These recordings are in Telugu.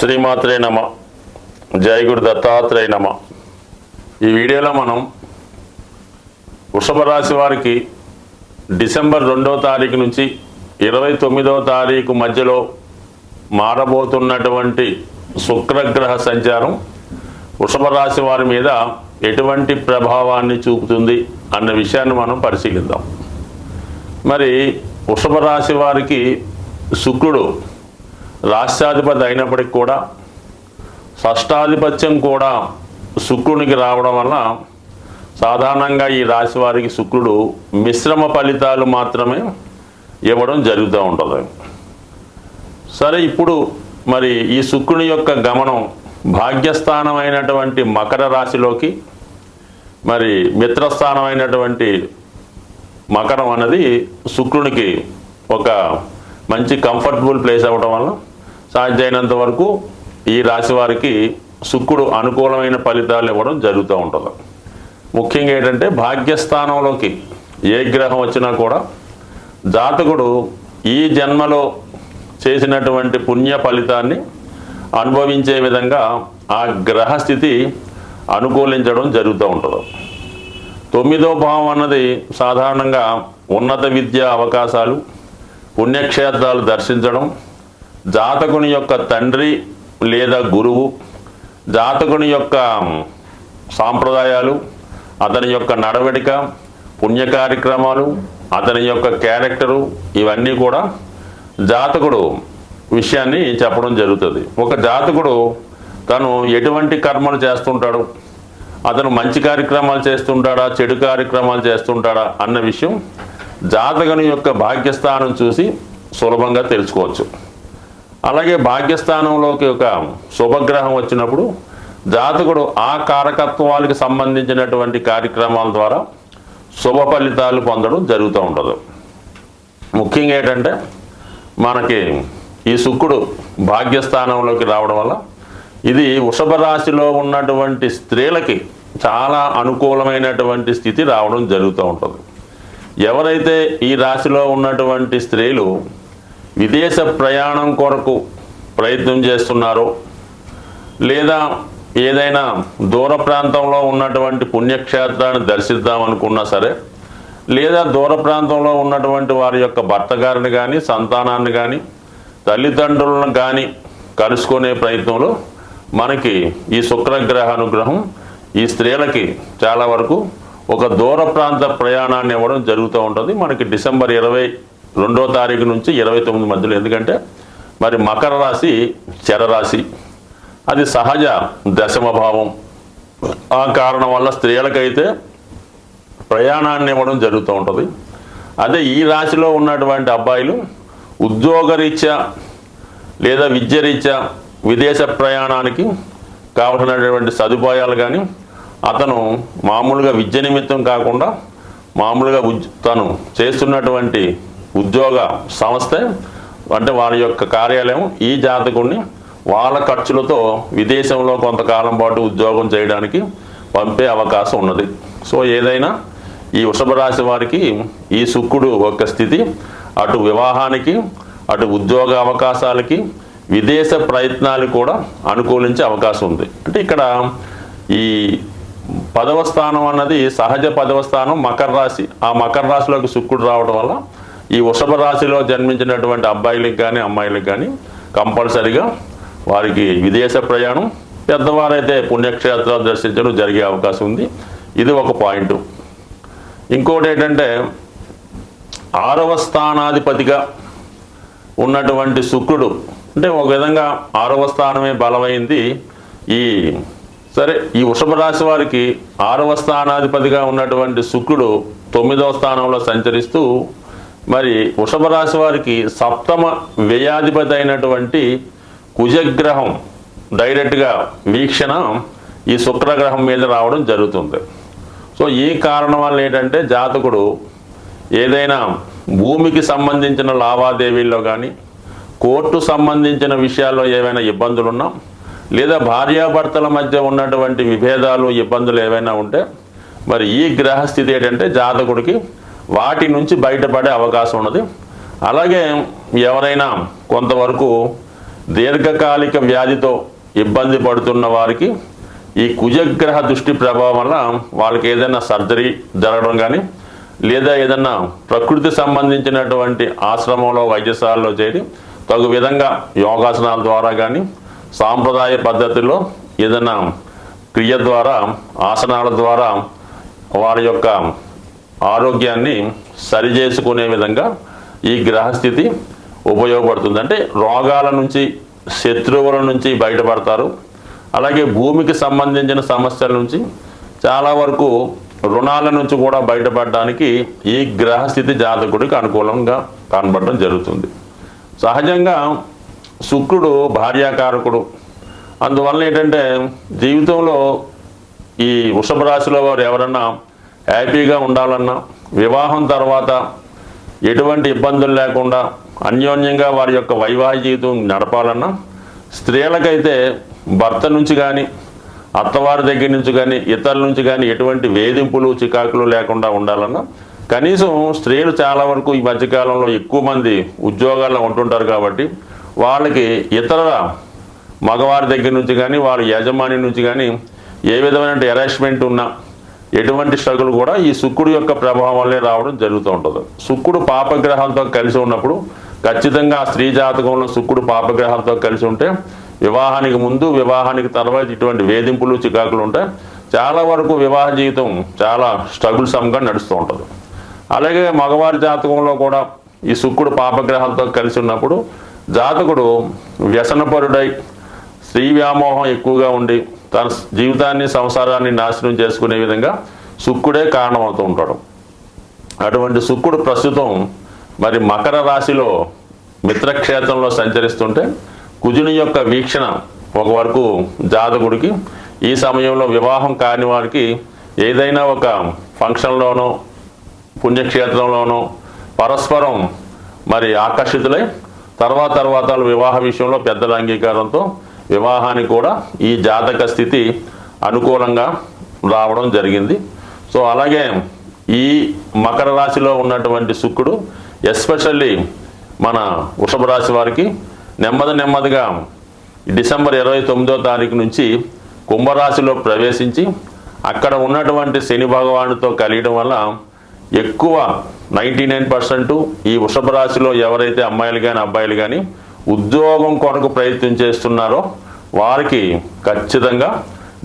శ్రీమాత్రే నమ. జై గురు దత్తాత్రేయ నమ. ఈ వీడియోలో మనం వృషభ రాశి వారికి డిసెంబర్ 2వ తారీఖు నుంచి 29వ తారీఖు మధ్యలో మారబోతున్నటువంటి శుక్రగ్రహ సంచారం వృషభ రాశి వారి మీద ఎటువంటి ప్రభావాన్ని చూపుతుంది అన్న విషయాన్ని మనం పరిశీలిద్దాం. మరి వృషభ రాశి వారికి శుక్రుడు రాష్ట్రాధిపతి అయినప్పటికీ కూడా షష్టాధిపత్యం కూడా శుక్రునికి రావడం వల్ల సాధారణంగా ఈ రాశి వారికి శుక్రుడు మిశ్రమ ఫలితాలు మాత్రమే ఇవ్వడం జరుగుతూ ఉంటుంది. సరే, ఇప్పుడు మరి ఈ శుక్రుని యొక్క గమనం భాగ్యస్థానం అయినటువంటి మకర రాశిలోకి, మరి మిత్రస్థానం అయినటువంటి మకరం అనేది శుక్రునికి ఒక మంచి కంఫర్టబుల్ ప్లేస్ అవ్వడం వల్ల సాధ్యమైనంత వరకు ఈ రాశి వారికి శుక్రుడు అనుకూలమైన ఫలితాలు ఇవ్వడం జరుగుతూ ఉంటుంది. ముఖ్యంగా ఏంటంటే భాగ్యస్థానంలోకి ఏ గ్రహం వచ్చినా కూడా జాతకుడు ఈ జన్మలో చేసినటువంటి పుణ్య ఫలితాన్ని అనుభవించే విధంగా ఆ గ్రహస్థితి అనుకూలించడం జరుగుతూ ఉంటుంది. 9వ భావం అన్నది సాధారణంగా ఉన్నత విద్యా అవకాశాలు, పుణ్యక్షేత్రాలు దర్శించడం, జాతకుని యొక్క తండ్రి లేదా గురువు, జాతకుని యొక్క సాంప్రదాయాలు, అతని యొక్క నడవడిక, పుణ్య కార్యక్రమాలు, అతని యొక్క క్యారెక్టరు, ఇవన్నీ కూడా జాతకుడు విషయాన్ని చెప్పడం జరుగుతుంది. ఒక జాతకుడు తను ఎటువంటి కర్మలు చేస్తుంటాడు, అతను మంచి కార్యక్రమాలు చేస్తుంటాడా, చెడు కార్యక్రమాలు చేస్తుంటాడా అన్న విషయం జాతకుని యొక్క భాగ్యస్థానం చూసి సులభంగా తెలుసుకోవచ్చు. అలాగే భాగ్యస్థానంలోకి ఒక శుభగ్రహం వచ్చినప్పుడు జాతకుడు ఆ కారకత్వాలకు సంబంధించినటువంటి కార్యక్రమాల ద్వారా శుభ ఫలితాలు పొందడం జరుగుతూ ఉంటుంది. ముఖ్యంగా ఏంటంటే మనకి ఈ శుక్రుడు భాగ్యస్థానంలోకి రావడం వల్ల ఇది వృషభ రాశిలో ఉన్నటువంటి స్త్రీలకి చాలా అనుకూలమైనటువంటి స్థితి రావడం జరుగుతూ ఉంటుంది. ఎవరైతే ఈ రాశిలో ఉన్నటువంటి స్త్రీలు విదేశ ప్రయాణం కొరకు ప్రయత్నం చేస్తున్నారో, లేదా ఏదైనా దూర ప్రాంతంలో ఉన్నటువంటి పుణ్యక్షేత్రాన్ని దర్శిద్దామనుకున్నా సరే, లేదా దూర ప్రాంతంలో ఉన్నటువంటి వారి యొక్క భర్త గారిని కానీ, సంతానాన్ని కానీ, తల్లిదండ్రులను కానీ కలుసుకునే ప్రయత్నంలో మనకి ఈ శుక్రగ్రహ అనుగ్రహం ఈ స్త్రీలకి చాలా వరకు ఒక దూర ప్రాంత ప్రయాణాన్ని ఇవ్వడం జరుగుతూ ఉంటుంది. మనకి డిసెంబర్ 22వ తారీఖు నుంచి 29 మధ్యలో. ఎందుకంటే మరి మకర రాశి చరరాశి, అది సహజ దశమ భావం. ఆ కారణం వల్ల స్త్రీలకైతే ప్రయాణాన్ని ఇవ్వడం జరుగుతూ ఉంటుంది. అదే ఈ రాశిలో ఉన్నటువంటి అబ్బాయిలు ఉద్యోగరీత్యా లేదా విద్యరీత్యా విదేశ ప్రయాణానికి కావలసినటువంటి సదుపాయాలు కానీ, అతను మామూలుగా విద్య నిమిత్తం కాకుండా మామూలుగా తను చేస్తున్నటువంటి ఉద్యోగ సంస్థ అంటే వారి యొక్క కార్యాలయం ఈ జాతకుడిని వాళ్ళ ఖర్చులతో విదేశంలో కొంతకాలం పాటు ఉద్యోగం చేయడానికి పంపే అవకాశం ఉన్నది. సో ఏదైనా ఈ వృషభ రాశి వారికి ఈ శుక్రుడు యొక్క స్థితి అటు వివాహానికి, అటు ఉద్యోగ అవకాశాలకి, విదేశ ప్రయత్నాలు కూడా అనుకూలించే అవకాశం ఉంది. అంటే ఇక్కడ ఈ 10వ స్థానం అన్నది సహజ 10వ స్థానం మకర రాశి. ఆ మకర రాశిలోకి శుక్రుడు రావడం వల్ల ఈ వృషభ రాశిలో జన్మించినటువంటి అబ్బాయిలకు కానీ అమ్మాయిలకు కానీ కంపల్సరిగా వారికి విదేశ ప్రయాణం, పెద్దవారైతే పుణ్యక్షేత్రాలు దర్శించడం జరిగే అవకాశం ఉంది. ఇది ఒక పాయింట్. ఇంకోటి ఏంటంటే 6వ స్థానాధిపతిగా ఉన్నటువంటి శుక్రుడు, అంటే ఒక విధంగా 6వ స్థానమే బలమైంది. ఈ వృషభ రాశి వారికి 6వ స్థానాధిపతిగా ఉన్నటువంటి శుక్రుడు 9వ స్థానంలో సంచరిస్తూ మరి వృషభ రాశి వారికి 7వ వ్యయాధిపతి అయినటువంటి కుజగ్రహం డైరెక్ట్గా వీక్షణ ఈ శుక్రగ్రహం మీద రావడం జరుగుతుంది. సో ఈ కారణం వల్ల ఏంటంటే జాతకుడు ఏదైనా భూమికి సంబంధించిన లావాదేవీల్లో కానీ, కోర్టు సంబంధించిన విషయాల్లో ఏవైనా ఇబ్బందులున్నా, లేదా భార్యాభర్తల మధ్య ఉన్నటువంటి విభేదాలు, ఇబ్బందులు ఏవైనా ఉంటే మరి ఈ గ్రహస్థితి ఏంటంటే జాతకుడికి వాటి నుంచి బయటపడే అవకాశం ఉన్నది. అలాగే ఎవరైనా కొంతవరకు దీర్ఘకాలిక వ్యాధితో ఇబ్బంది పడుతున్న వారికి ఈ కుజగ్రహ దృష్టి ప్రభావం వల్ల వాళ్ళకి ఏదైనా సర్జరీ జరగడం కానీ లేదా ఏదన్నా ప్రకృతి సంబంధించినటువంటి ఆశ్రమంలో వైద్యశాలలో చేరి తగు విధంగా యోగాసనాల ద్వారా కానీ సాంప్రదాయ పద్ధతిలో ఏదైనా క్రియ ద్వారా ఆసనాల ద్వారా వారి యొక్క ఆరోగ్యాన్ని సరిచేసుకునే విధంగా ఈ గ్రహస్థితి ఉపయోగపడుతుంది. అంటే రోగాల నుంచి శత్రువుల నుంచి బయటపడతారు. అలాగే భూమికి సంబంధించిన సమస్యల నుంచి చాలా వరకు రుణాల నుంచి కూడా బయటపడడానికి ఈ గ్రహస్థితి జాతకుడికి అనుకూలంగా కనబడడం జరుగుతుంది. సహజంగా శుక్రుడు భార్యాకారకుడు. అందువల్ల ఏంటంటే జీవితంలో ఈ వృషభ రాశిలో వారు ఎవరన్నా హ్యాపీగా ఉండాలన్నా, వివాహం తర్వాత ఎటువంటి ఇబ్బందులు లేకుండా అన్యోన్యంగా వారి యొక్క వైవాహిక జీవితం నడపాలన్నా, స్త్రీలకైతే భర్త నుంచి కానీ అత్తవారి దగ్గర నుంచి కానీ ఇతరుల నుంచి కానీ ఎటువంటి వేధింపులు చికాకులు లేకుండా ఉండాలన్నా, కనీసం స్త్రీలు చాలా వరకు ఈ మధ్యకాలంలో ఎక్కువ మంది ఉద్యోగాల్లో ఉంటుంటారు కాబట్టి వాళ్ళకి ఇతర మగవారి దగ్గర నుంచి కానీ వారి యజమాని నుంచి కానీ ఏ విధమైన హెరాస్మెంట్ ఉన్నా ఎటువంటి స్ట్రగుల్ కూడా ఈ శుక్రుడు యొక్క ప్రభావం వల్లే రావడం జరుగుతూ ఉంటుంది. శుక్రుడు పాపగ్రహాలతో కలిసి ఉన్నప్పుడు ఖచ్చితంగా స్త్రీ జాతకంలో శుక్రుడు పాపగ్రహాలతో కలిసి ఉంటే వివాహానికి ముందు వివాహానికి తర్వాత ఇటువంటి వేధింపులు చికాకులు ఉంటాయి. చాలా వరకు వివాహ జీవితం చాలా స్ట్రగుల్సమ్గా నడుస్తూ ఉంటుంది. అలాగే మగవారి జాతకంలో కూడా ఈ శుక్రుడు పాపగ్రహాలతో కలిసి ఉన్నప్పుడు జాతకుడు వ్యసనపరుడై స్త్రీ వ్యామోహం ఎక్కువగా ఉండి తన జీవితాన్ని సంసారాన్ని నాశనం చేసుకునే విధంగా శుక్రుడే కారణమవుతూ ఉంటాడు. అటువంటి శుక్రుడు ప్రస్తుతం మరి మకర రాశిలో మిత్రక్షేత్రంలో సంచరిస్తుంటే కుజుని యొక్క వీక్షణ ఒక వరకు జాతకుడికి ఈ సమయంలో వివాహం కాని వారికి ఏదైనా ఒక ఫంక్షన్లోనో పుణ్యక్షేత్రంలోనో పరస్పరం మరి ఆకర్షితులై తర్వాత వివాహ విషయంలో పెద్దల అంగీకారంతో వివాహానికి కూడా ఈ జాతక స్థితి అనుకూలంగా రావడం జరిగింది. సో అలాగే ఈ మకర రాశిలో ఉన్నటువంటి శుక్రుడు ఎస్పెషల్లీ మన వృషభ రాశి వారికి నెమ్మదిగా డిసెంబర్ 29వ తారీఖు నుంచి కుంభరాశిలో ప్రవేశించి అక్కడ ఉన్నటువంటి శని భగవానుడితో కలియడం వల్ల ఎక్కువ 99% ఈ వృషభ రాశిలో ఎవరైతే అమ్మాయిలు కానీ అబ్బాయిలు కానీ ఉద్యోగం కొరకు ప్రయత్నం చేస్తున్నారో వారికి ఖచ్చితంగా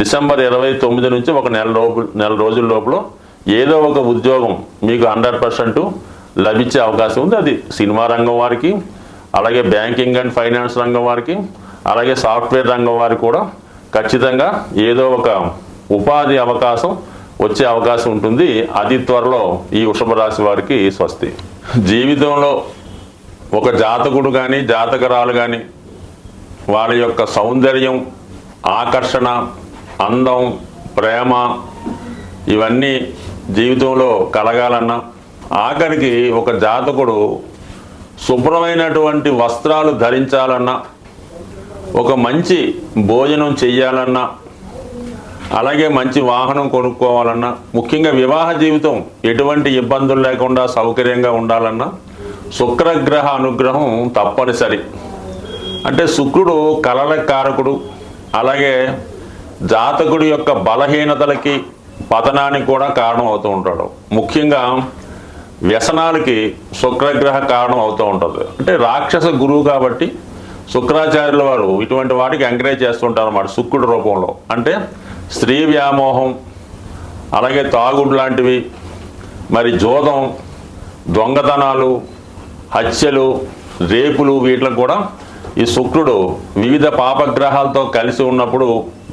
డిసెంబర్ 29 నుంచి ఒక నెల రోజుల లోపల ఏదో ఒక ఉద్యోగం మీకు 100% లభించే అవకాశం ఉంది. అది సినిమా రంగం వారికి, అలాగే బ్యాంకింగ్ అండ్ ఫైనాన్స్ రంగం వారికి, అలాగే సాఫ్ట్వేర్ రంగం వారికి కూడా ఖచ్చితంగా ఏదో ఒక ఉపాధి అవకాశం వచ్చే అవకాశం ఉంటుంది. అతి త్వరలో ఈ వృషభ రాశి వారికి స్వస్తి. జీవితంలో ఒక జాతకుడు కానీ జాతకరాలు కానీ వాళ్ళ యొక్క సౌందర్యం, ఆకర్షణ, అందం, ప్రేమ ఇవన్నీ జీవితంలో కలగాలన్నా, ఆఖరికి ఒక జాతకుడు శుభ్రమైనటువంటి వస్త్రాలు ధరించాలన్నా, ఒక మంచి భోజనం చెయ్యాలన్నా, అలాగే మంచి వాహనం కొనుక్కోవాలన్నా, ముఖ్యంగా వివాహ జీవితం ఎటువంటి ఇబ్బందులు లేకుండా సౌకర్యంగా ఉండాలన్నా శుక్రగ్రహ అనుగ్రహం తప్పనిసరి. అంటే శుక్రుడు కలల కారకుడు, అలాగే జాతకుడి యొక్క బలహీనతలకి పతనానికి కూడా కారణం అవుతూ ఉంటాడు. ముఖ్యంగా వ్యసనాలకి శుక్రగ్రహ కారణం అవుతూ ఉంటుంది. అంటే రాక్షస గురువు కాబట్టి శుక్రాచార్యుల వారు ఇటువంటి వాటికి ఎంకరేజ్ చేస్తుంటారు అన్నమాట శుక్రుడి రూపంలో. అంటే స్త్రీ వ్యామోహం, అలాగే తాగుడు లాంటివి, మరి జోదం, దొంగతనాలు, హత్యలు, రేపులు వీటికి కూడా ఈ శుక్రుడు వివిధ పాపగ్రహాలతో కలిసి ఉన్నప్పుడు,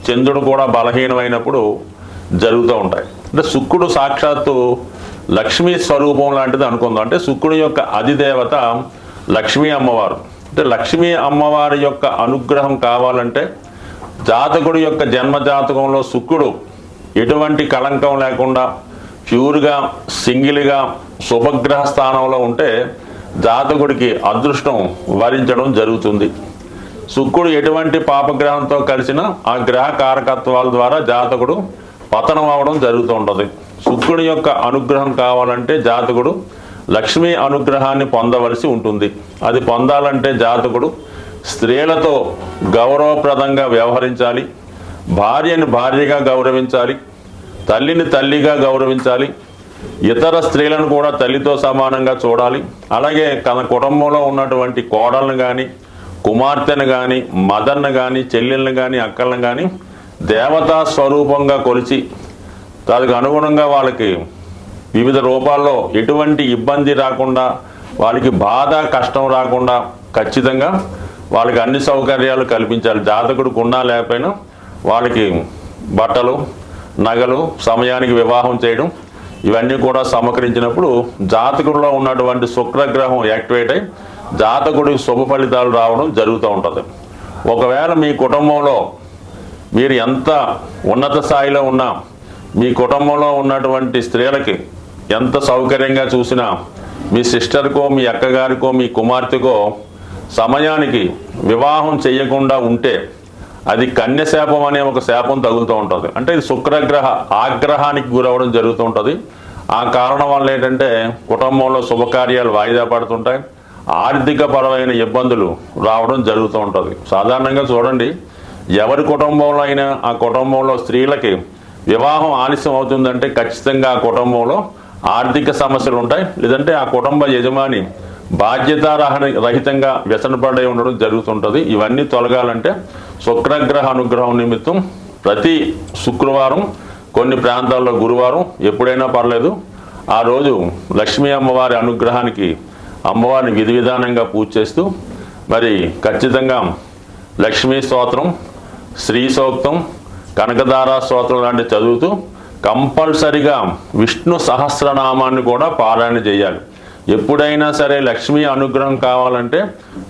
చంద్రుడు కూడా బలహీనమైనప్పుడు జరుగుతూ ఉంటాయి. అంటే శుక్రుడు సాక్షాత్తు లక్ష్మీ స్వరూపం లాంటిది అనుకుందాం. అంటే శుక్రుడి యొక్క అధిదేవత లక్ష్మీ అమ్మవారు. అంటే లక్ష్మీ అమ్మవారి యొక్క అనుగ్రహం కావాలంటే జాతకుడి యొక్క జన్మ జాతకంలో శుక్రుడు ఎటువంటి కళంకం లేకుండా ప్యూర్గా సింగిల్గా శుభగ్రహ స్థానంలో ఉంటే జాతకుడికి అదృష్టం వరించడం జరుగుతుంది. శుక్రుడు ఎటువంటి పాపగ్రహంతో కలిసినా ఆ గ్రహ కారకత్వాల ద్వారా జాతకుడు పతనం అవడం జరుగుతూ ఉంటుంది. శుక్రుడి యొక్క అనుగ్రహం కావాలంటే జాతకుడు లక్ష్మీ అనుగ్రహాన్ని పొందవలసి ఉంటుంది. అది పొందాలంటే జాతకుడు స్త్రీలతో గౌరవప్రదంగా వ్యవహరించాలి, భార్యను భార్యగా గౌరవించాలి, తల్లిని తల్లిగా గౌరవించాలి, ఇతర స్త్రీలను కూడా తల్లితో సమానంగా చూడాలి. అలాగే తన కుటుంబంలో ఉన్నటువంటి కోడలను కానీ, కుమార్తెను కానీ, మదర్ను కానీ, చెల్లెళ్ళను కానీ, అక్కలను కానీ దేవతా స్వరూపంగా కొలిచి దానికి అనుగుణంగా వాళ్ళకి వివిధ రూపాల్లో ఎటువంటి ఇబ్బంది రాకుండా, వాళ్ళకి బాధ కష్టం రాకుండా ఖచ్చితంగా వాళ్ళకి అన్ని సౌకర్యాలు కల్పించాలి. జాతకుడికి ఉన్నా లేకపోయినా వాళ్ళకి బట్టలు, నగలు, సమయానికి వివాహం చేయడం ఇవన్నీ కూడా సమకరించినప్పుడు జాతకుడిలో ఉన్నటువంటి శుక్రగ్రహం యాక్టివేట్ అయి జాతకుడికి శుభ ఫలితాలు రావడం జరుగుతూ ఉంటుంది. ఒకవేళ మీ కుటుంబంలో మీరు ఎంత ఉన్నత స్థాయిలో ఉన్నా, మీ కుటుంబంలో ఉన్నటువంటి స్త్రీలకి ఎంత సౌకర్యంగా చూసినా మీ సిస్టర్కో, మీ అక్కగారికో, మీ కుమార్తెకో సమయానికి వివాహం చేయకుండా ఉంటే అది కన్యశాపం అనే ఒక శాపం తగులుతూ ఉంటుంది. అంటే ఇది శుక్రగ్రహ ఆగ్రహానికి గురవడం జరుగుతూ ఉంటుంది. ఆ కారణం వల్ల ఏంటంటే కుటుంబంలో శుభకార్యాలు వాయిదా పడుతుంటాయి, ఆర్థిక పరమైన ఇబ్బందులు రావడం జరుగుతూ ఉంటుంది. సాధారణంగా చూడండి, ఎవరి కుటుంబంలో అయినా ఆ కుటుంబంలో స్త్రీలకి వివాహం ఆలస్యం అవుతుందంటే ఖచ్చితంగా ఆ కుటుంబంలో ఆర్థిక సమస్యలు ఉంటాయి, లేదంటే ఆ కుటుంబ యజమాని బాధ్యతారహితంగా వ్యసనపడి ఉండడం జరుగుతుంటుంది. ఇవన్నీ తొలగాలంటే శుక్రగ్రహ అనుగ్రహం నిమిత్తం ప్రతి శుక్రవారం, కొన్ని ప్రాంతాల్లో గురువారం, ఎప్పుడైనా పర్లేదు, ఆ రోజు లక్ష్మీ అమ్మవారి అనుగ్రహానికి అమ్మవారిని విధి విధానంగా పూజ చేస్తూ మరి ఖచ్చితంగా లక్ష్మీ స్తోత్రం, శ్రీ సూక్తం, కనకదార స్తోత్రం లాంటివి చదువుతూ కంపల్సరిగా విష్ణు సహస్రనామాన్ని కూడా పారాయణ చేయాలి. ఎప్పుడైనా సరే లక్ష్మీ అనుగ్రహం కావాలంటే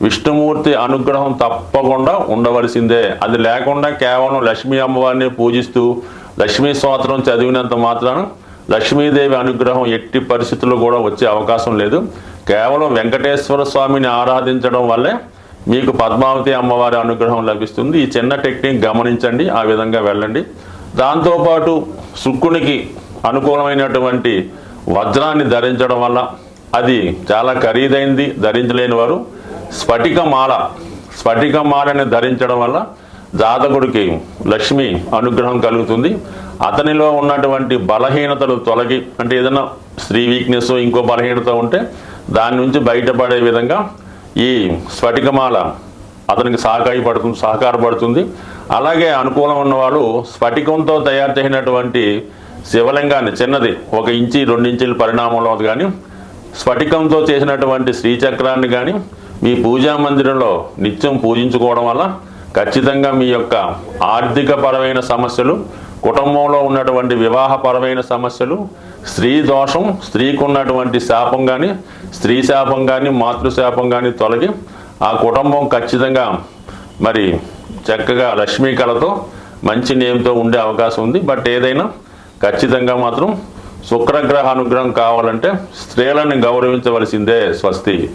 విష్ణుమూర్తి అనుగ్రహం తప్పకుండా ఉండవలసిందే. అది లేకుండా కేవలం లక్ష్మీ అమ్మవారిని పూజిస్తూ లక్ష్మీ స్తోత్రం చదివినంత మాత్రాన లక్ష్మీదేవి అనుగ్రహం ఎట్టి పరిస్థితుల్లో కూడా వచ్చే అవకాశం లేదు. కేవలం వెంకటేశ్వర స్వామిని ఆరాధించడం వల్లే మీకు పద్మావతి అమ్మవారి అనుగ్రహం లభిస్తుంది. ఈ చిన్న టెక్నిక్ గమనించండి, ఆ విధంగా వెళ్ళండి. దాంతోపాటు శుక్రునికి అనుకూలమైనటువంటి వజ్రాన్ని ధరించడం వల్ల, అది చాలా ఖరీదైంది, ధరించలేని వారు స్ఫటికమాలని ధరించడం వల్ల జాతకుడికి లక్ష్మి అనుగ్రహం కలుగుతుంది. అతనిలో ఉన్నటువంటి బలహీనతలు తొలగి, అంటే ఏదైనా స్త్రీ వీక్నెస్, ఇంకో బలహీనత ఉంటే దాని నుంచి బయటపడే విధంగా ఈ స్ఫటికమాల అతనికి సహకారపడుతుంది. అలాగే అనుకూలం ఉన్నవాడు స్ఫటికంతో తయారు చేసినటువంటి శివలింగాన్ని, చిన్నది 1 ఇంచి 2 ఇంచుల పరిణామంలో కానీ, స్ఫటికంతో చేసినటువంటి శ్రీచక్రాన్ని కానీ మీ పూజా మందిరంలో నిత్యం పూజించుకోవడం వల్ల ఖచ్చితంగా మీ యొక్క ఆర్థిక పరమైన సమస్యలు, కుటుంబంలో ఉన్నటువంటి వివాహపరమైన సమస్యలు, స్త్రీ దోషం, స్త్రీకి ఉన్నటువంటి శాపం కానీ, స్త్రీ శాపం కానీ, మాతృశాపం కానీ తొలగి ఆ కుటుంబం ఖచ్చితంగా మరి చక్కగా లక్ష్మీ కళతో మంచి నేమ్తో ఉండే అవకాశం ఉంది. బట్ ఏదైనా ఖచ్చితంగా మాత్రం శుక్రగ్రహ అనుగ్రహం కావాలంటే స్త్రీలను గౌరవించవలసిందే. స్వస్తి.